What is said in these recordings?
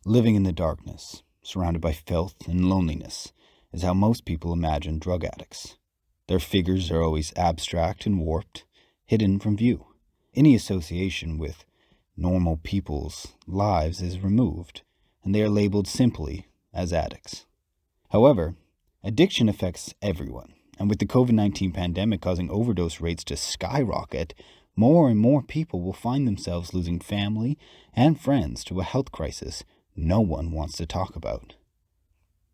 Living in the darkness, surrounded by filth and loneliness, is how most people imagine drug addicts. Their figures are always abstract and warped, hidden from view. Any association with normal people's lives is removed, and they are labeled simply as addicts. However, addiction affects everyone, and with the COVID-19 pandemic causing overdose rates to skyrocket, more and more people will find themselves losing family and friends to a health crisis no one wants to talk about.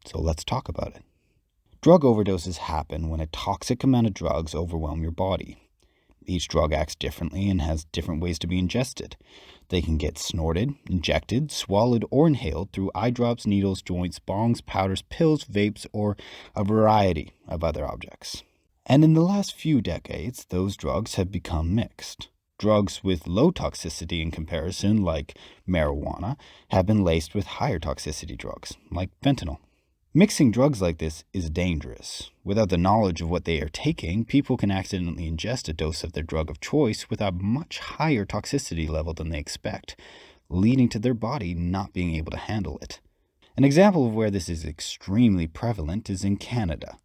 So let's talk about it. Drug overdoses happen when a toxic amount of drugs overwhelm your body. Each drug acts differently and has different ways to be ingested. They can get snorted, injected, swallowed, or inhaled through eye drops, needles, joints, bongs, powders, pills, vapes, or a variety of other objects. And in the last few decades, those drugs have become mixed. Drugs with low toxicity in comparison, like marijuana, have been laced with higher toxicity drugs, like fentanyl. Mixing drugs like this is dangerous. Without the knowledge of what they are taking, people can accidentally ingest a dose of their drug of choice with a much higher toxicity level than they expect, leading to their body not being able to handle it. An example of where this is extremely prevalent is in Canada,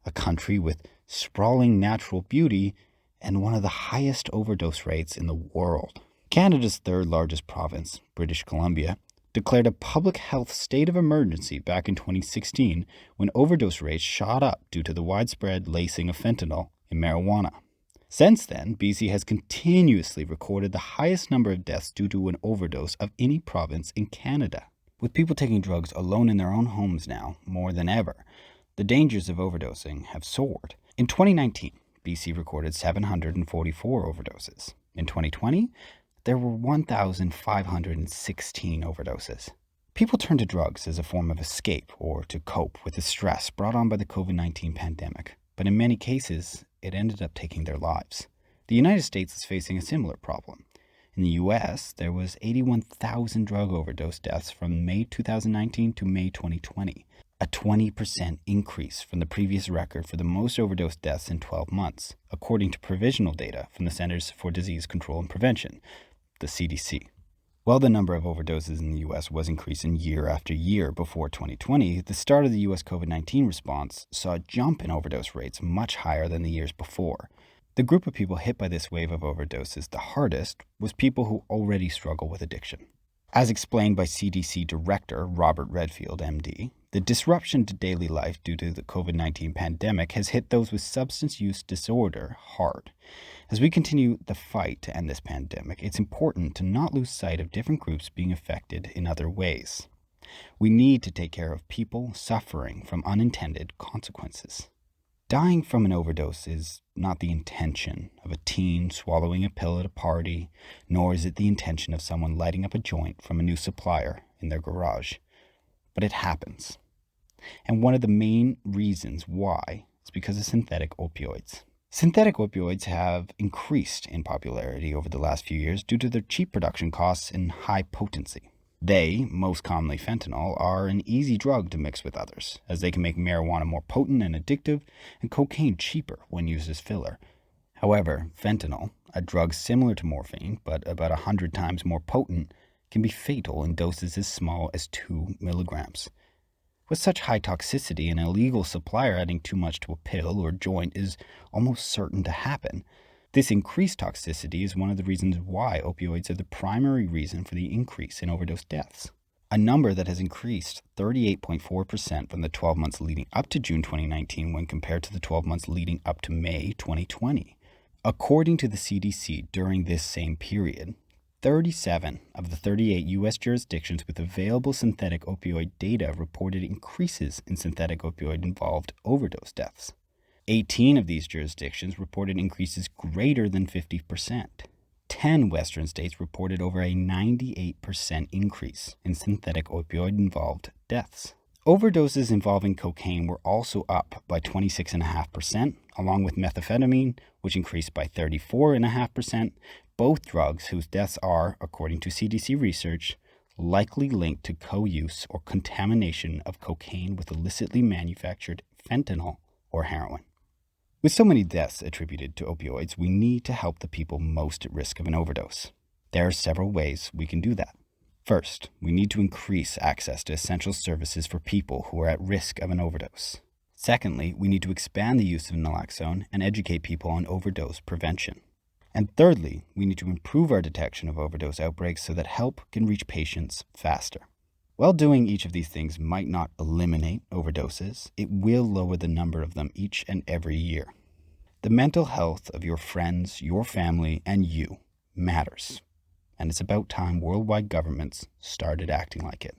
a country with sprawling natural beauty and one of the highest overdose rates in the world. Canada's third largest province, British Columbia, declared a public health state of emergency back in 2016 when overdose rates shot up due to the widespread lacing of fentanyl in marijuana. Since then, BC has continuously recorded the highest number of deaths due to an overdose of any province in Canada. With people taking drugs alone in their own homes now, more than ever, the dangers of overdosing have soared. In 2019, BC recorded 744 overdoses. In 2020, there were 1,516 overdoses. People turn to drugs as a form of escape or to cope with the stress brought on by the COVID-19 pandemic, but in many cases, it ended up taking their lives. The United States is facing a similar problem. In the U.S., there was 81,000 drug overdose deaths from May 2019 to May 2020. A 20% increase from the previous record for the most overdose deaths in 12 months, according to provisional data from the Centers for Disease Control and Prevention, the CDC. While the number of overdoses in the U.S. was increasing year after year before 2020, the start of the U.S. COVID-19 response saw a jump in overdose rates much higher than the years before. The group of people hit by this wave of overdoses the hardest was people who already struggle with addiction. As explained by CDC Director Robert Redfield, MD, the disruption to daily life due to the COVID-19 pandemic has hit those with substance use disorder hard. As we continue the fight to end this pandemic, it's important to not lose sight of different groups being affected in other ways. We need to take care of people suffering from unintended consequences. Dying from an overdose is not the intention of a teen swallowing a pill at a party, nor is it the intention of someone lighting up a joint from a new supplier in their garage. But it happens. And one of the main reasons why is because of synthetic opioids. Synthetic opioids have increased in popularity over the last few years due to their cheap production costs and high potency. They, most commonly fentanyl, are an easy drug to mix with others, as they can make marijuana more potent and addictive, and cocaine cheaper when used as filler. However, fentanyl, a drug similar to morphine, but about 100 times more potent, can be fatal in doses as small as 2 milligrams. With such high toxicity, an illegal supplier adding too much to a pill or joint is almost certain to happen. This increased toxicity is one of the reasons why opioids are the primary reason for the increase in overdose deaths, a number that has increased 38.4% from the 12 months leading up to June 2019 when compared to the 12 months leading up to May 2020. According to the CDC, during this same period, 37 of the 38 U.S. jurisdictions with available synthetic opioid data reported increases in synthetic opioid-involved overdose deaths. 18 of these jurisdictions reported increases greater than 50%. 10 Western states reported over a 98% increase in synthetic opioid-involved deaths. Overdoses involving cocaine were also up by 26.5%, along with methamphetamine, which increased by 34.5%, both drugs whose deaths are, according to CDC research, likely linked to co-use or contamination of cocaine with illicitly manufactured fentanyl or heroin. With so many deaths attributed to opioids, we need to help the people most at risk of an overdose. There are several ways we can do that. First, we need to increase access to essential services for people who are at risk of an overdose. Secondly, we need to expand the use of naloxone and educate people on overdose prevention. And thirdly, we need to improve our detection of overdose outbreaks so that help can reach patients faster. While doing each of these things might not eliminate overdoses, it will lower the number of them each and every year. The mental health of your friends, your family, and you matters. And it's about time worldwide governments started acting like it.